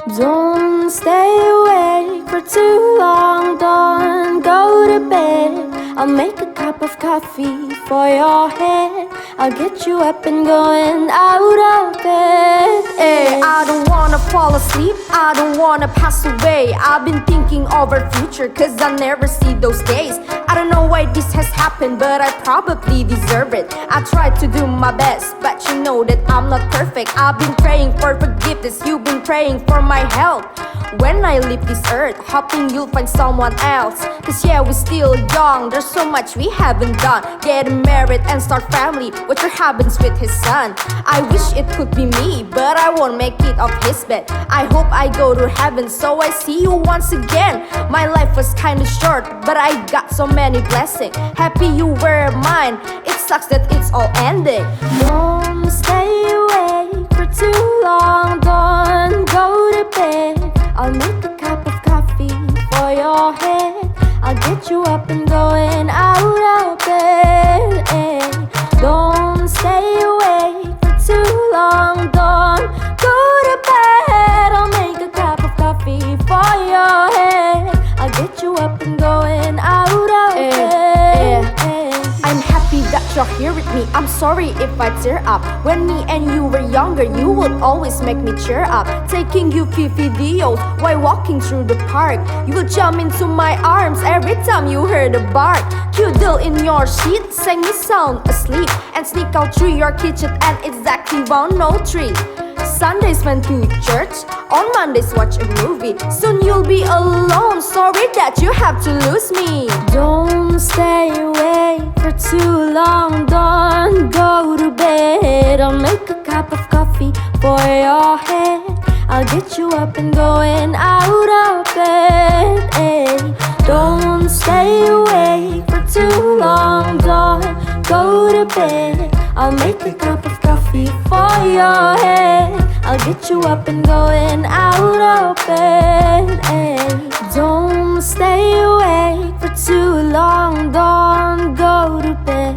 Don't stay awake for too long, don't go to bed. I'll make a cup of coffee for your head. I'll get you up and going out of bed. Hey, I don't wanna fall asleep, I don't wanna pass away. I've been thinking of our future, cause I never see those days. I don't know why this has happened, but I probably deserve it. I tried to do my best, but you know that I'm not perfect. I've been praying for forgiveness, you've been praying for my health. When I leave this earth, hoping you'll find someone else. Cause yeah, we're still young, there's so much we haven't done. Getting married and start family, what happens with his son? I wish it could be me, but I won't make it off his bed. I hope I go to heaven so I see you once again. My life was kinda short, but I got so many blessings. Happy you were mine, it sucks that it's all ending. Don't stay awake for too long, don't go to bed. I'll make a cup of coffee for your head. I'll get you up and going out of bed. Ay. Don't stay awake for too long, don't go to bed. I'll make a cup of coffee for your head. I'll get you up and going out of bed. I'm happy that you're here with me, I'm sorry if I tear up. When me and you were younger, you would always make me cheer up. Taking you videos while walking through the park. You would jump into my arms every time you heard a bark. Cuddle in your sheet, sang me sound asleep, and sneak out through your kitchen at exactly 103. Sundays went to church, on Mondays watch a movie. Soon you'll be alone, sorry that you have to lose me. Don't stay awake for too long, don't go to bed. I'll make a cup of coffee for your head. I'll get you up and going out of bed. Ay. Don't stay awake for too long, don't go to bed. I'll make a cup of coffee for your head. I'll get you up and going out of bed. Ay. Don't stay awake for too long, don't go to bed.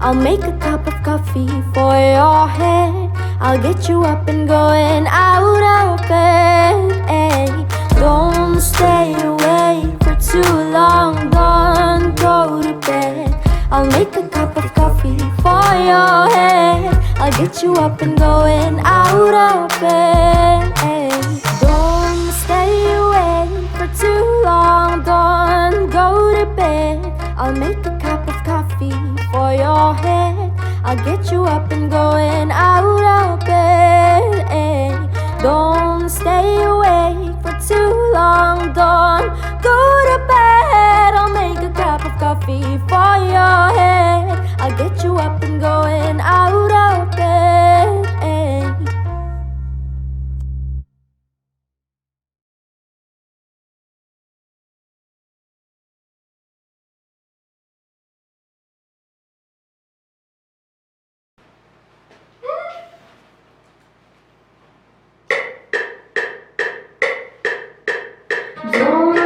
I'll make a cup of coffee for your head. I'll get you up and going out of bed. Ay. Don't stay awake for too long, don't go to bed. I'll make a cup of coffee for your head. I'll get you up and going out of bed. Ay. Don't stay awake for too long, don't go to bed. I'll make a cup of coffee for your head. I'll get you up and going out of bed. Ay. Don't stay awake for too long, don't go to bed. I'll make a cup of coffee for your head. I'll get you up and going out of bed. Ay. Don't